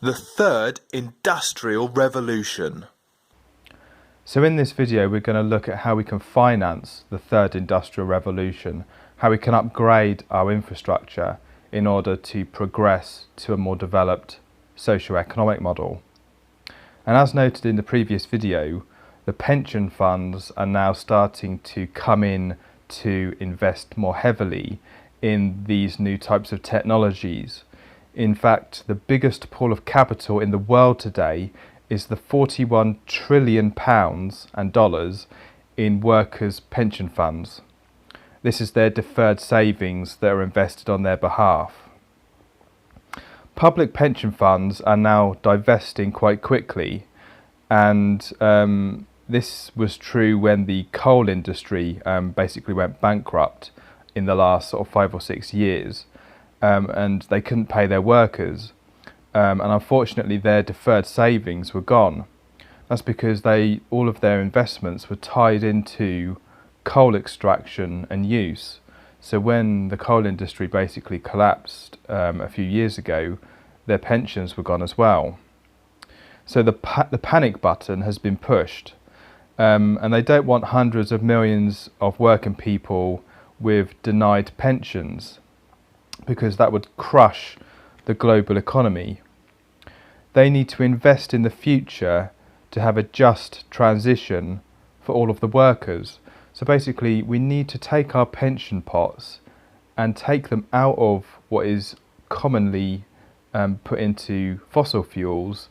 The third industrial revolution. So in this video we're going to look at how we can finance the third industrial revolution, how we can upgrade our infrastructure in order to progress to a more developed socio-economic model. And as noted in the previous video, the pension funds are now starting to come in to invest more heavily in these new types of technologies. In fact, the biggest pool of capital in the world today is the £41 trillion and dollars in workers' pension funds. This is their deferred savings that are invested on their behalf. Public pension funds are now divesting quite quickly, and this was true when the coal industry basically went bankrupt in the last sort of 5 or 6 years, and they couldn't pay their workers, and unfortunately their deferred savings were gone. That's because all of their investments were tied into coal extraction and use. So when the coal industry basically collapsed a few years ago, their pensions were gone as well. So the panic button has been pushed, and they don't want hundreds of millions of working people with denied pensions, because that would crush the global economy. They need to invest in the future to have a just transition for all of the workers. So basically we need to take our pension pots and take them out of what is commonly put into fossil fuels,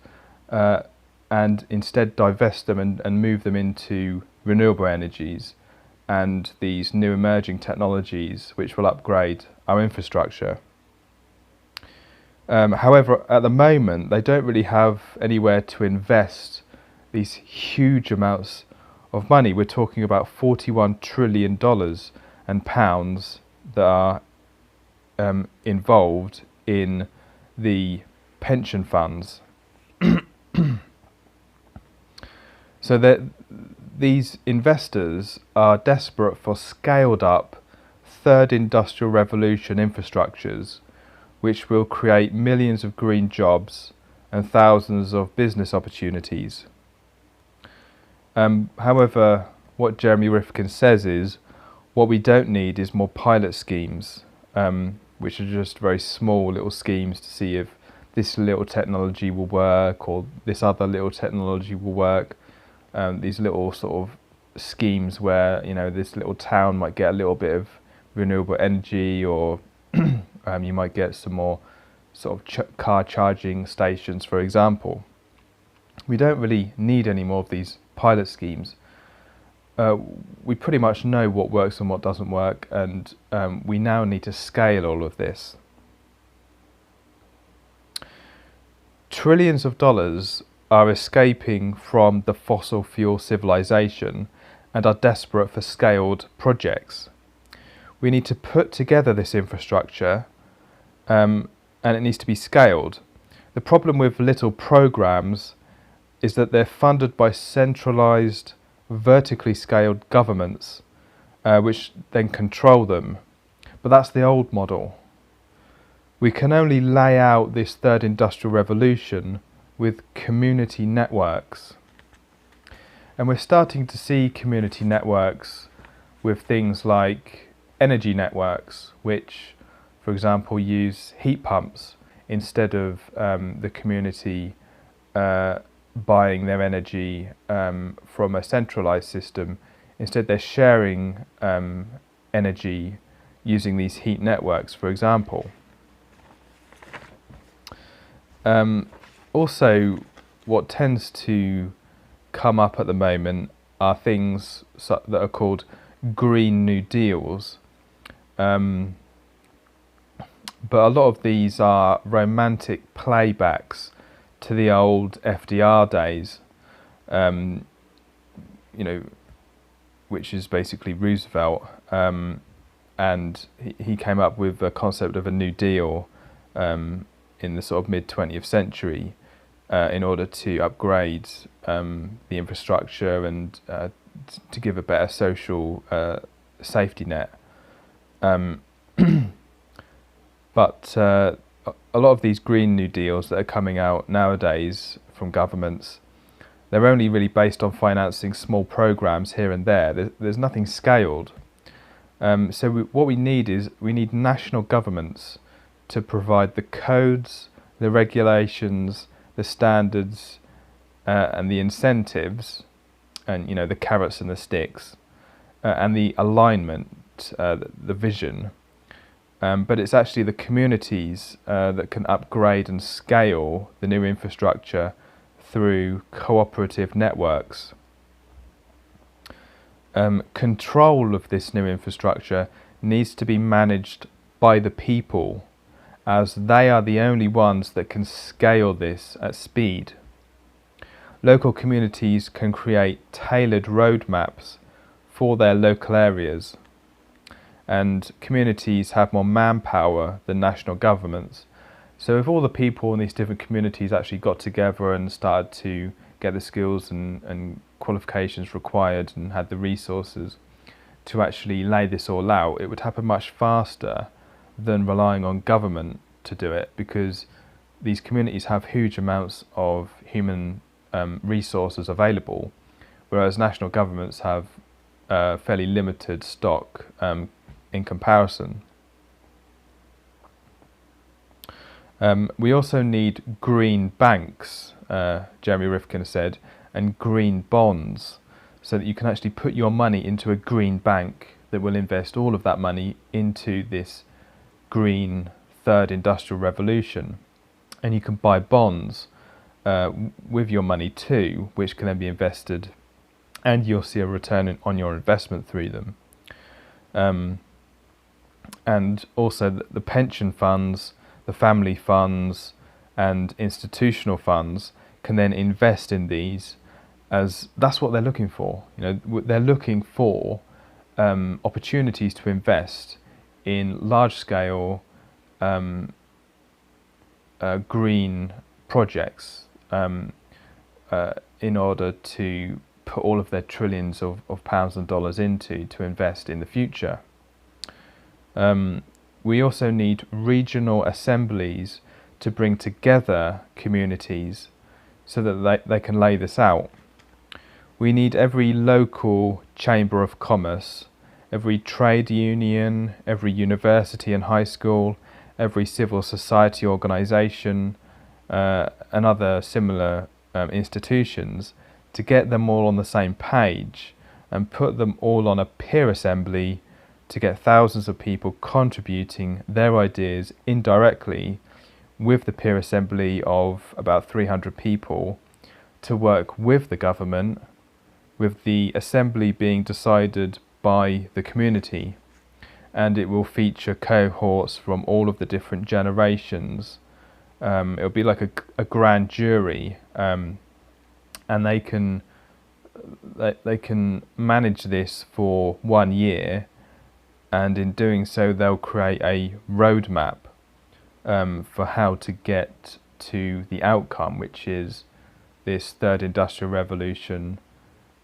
and instead divest them and move them into renewable energies and these new emerging technologies which will upgrade our infrastructure. However, at the moment they don't really have anywhere to invest these huge amounts of money. We're talking about $41 trillion and pounds that are involved in the pension funds. So that these investors are desperate for scaled up third industrial revolution infrastructures which will create millions of green jobs and thousands of business opportunities. However, what Jeremy Rifkin says is, what we don't need is more pilot schemes, which are just very small little schemes to see if this little technology will work or this other little technology will work. These little sort of schemes where, you know, this little town might get a little bit of renewable energy, or you might get some more sort of car charging stations, for example. We don't really need any more of these pilot schemes. We pretty much know what works and what doesn't work, and we now need to scale all of this. Trillions of dollars are escaping from the fossil fuel civilization and are desperate for scaled projects. We need to put together this infrastructure, and it needs to be scaled. The problem with little programs is that they're funded by centralized, vertically scaled governments, which then control them. But that's the old model. We can only lay out this third industrial revolution with community networks. And we're starting to see community networks with things like energy networks, which, for example, use heat pumps instead of the community buying their energy from a centralized system. Instead, they're sharing energy using these heat networks, for example. Also, what tends to come up at the moment are things that are called Green New Deals. But a lot of these are romantic playbacks to the old FDR days, you know, which is basically Roosevelt, and he came up with the concept of a New Deal in the sort of mid-20th century in order to upgrade the infrastructure and to give a better social safety net. But a lot of these Green New Deals that are coming out nowadays from governments, they're only really based on financing small programs here and there. There's nothing scaled. What we need is national governments to provide the codes, the regulations, the standards, and the incentives, and the carrots and the sticks, and the alignment, the vision. But it's actually the communities that can upgrade and scale the new infrastructure through cooperative networks. Control of this new infrastructure needs to be managed by the people, as they are the only ones that can scale this at speed. Local communities can create tailored roadmaps for their local areas, and communities have more manpower than national governments. So if all the people in these different communities actually got together and started to get the skills and qualifications required and had the resources to actually lay this all out, it would happen much faster than relying on government to do it, because these communities have huge amounts of human resources available, whereas national governments have fairly limited stock in comparison. We also need green banks, Jeremy Rifkin said, and green bonds, so that you can actually put your money into a green bank that will invest all of that money into this green third industrial revolution. And you can buy bonds with your money too, which can then be invested, and you'll see a return on your investment through them. And also the pension funds, the family funds and institutional funds can then invest in these, as that's what they're looking for. They're looking for opportunities to invest in large-scale green projects in order to put all of their trillions of pounds and dollars into to invest in the future. We also need regional assemblies to bring together communities so that they can lay this out. We need every local chamber of commerce, every trade union, every university and high school, every civil society organisation, and other similar institutions, to get them all on the same page and put them all on a peer assembly to get thousands of people contributing their ideas indirectly with the peer assembly of about 300 people to work with the government, with the assembly being decided by the community, and it will feature cohorts from all of the different generations. It'll be like a grand jury, and they can manage this for 1 year, and in doing so they'll create a roadmap for how to get to the outcome, which is this third industrial revolution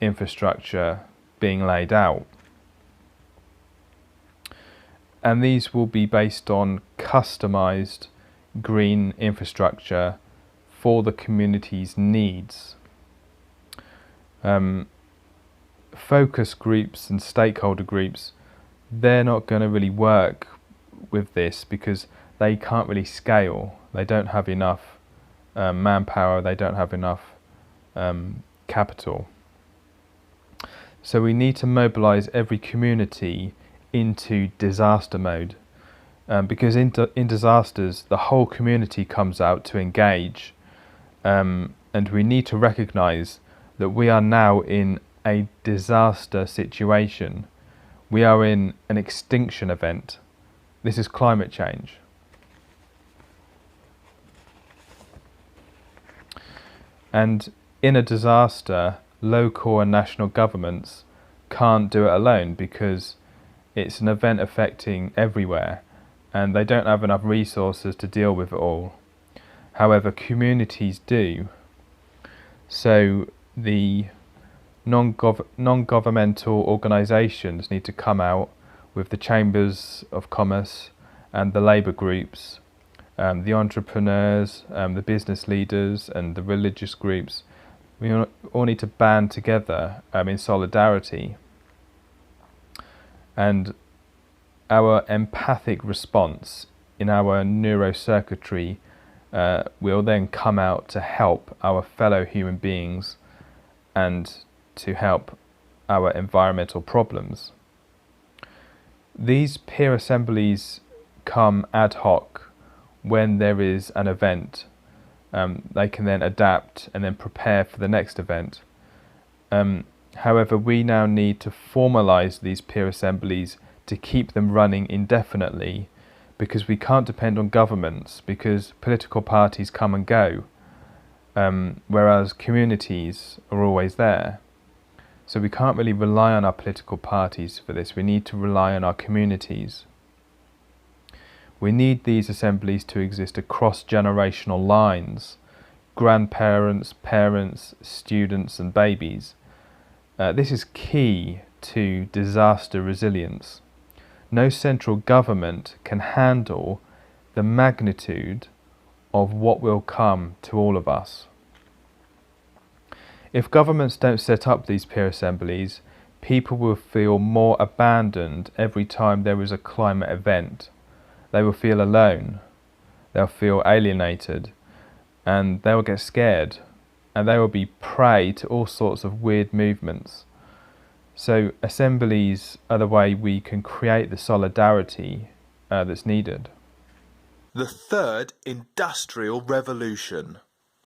infrastructure being laid out. And these will be based on customized green infrastructure for the community's needs. Focus groups and stakeholder groups, they're not going to really work with this because they can't really scale. They don't have enough manpower, they don't have enough capital. So we need to mobilize every community into disaster mode, because in disasters the whole community comes out to engage, and we need to recognize that we are now in a disaster situation. We are in an extinction event. This is climate change. And in a disaster, local and national governments can't do it alone, because it's an event affecting everywhere and they don't have enough resources to deal with it all. However, communities do. So the non-governmental organisations need to come out with the chambers of commerce and the labour groups the entrepreneurs, the business leaders, and the religious groups. We all need to band together in solidarity. And our empathic response in our neurocircuitry will then come out to help our fellow human beings and to help our environmental problems. These peer assemblies come ad hoc when there is an event. They can then adapt and then prepare for the next event. However, we now need to formalise these peer assemblies to keep them running indefinitely, because we can't depend on governments, because political parties come and go, whereas communities are always there. So we can't really rely on our political parties for this. We need to rely on our communities. We need these assemblies to exist across generational lines: grandparents, parents, students and babies. This is key to disaster resilience. No central government can handle the magnitude of what will come to all of us. If governments don't set up these peer assemblies, people will feel more abandoned every time there is a climate event. They will feel alone, they'll feel alienated, and they will get scared, and they will be prey to all sorts of weird movements. So assemblies are the way we can create the solidarity that's needed. The third industrial revolution.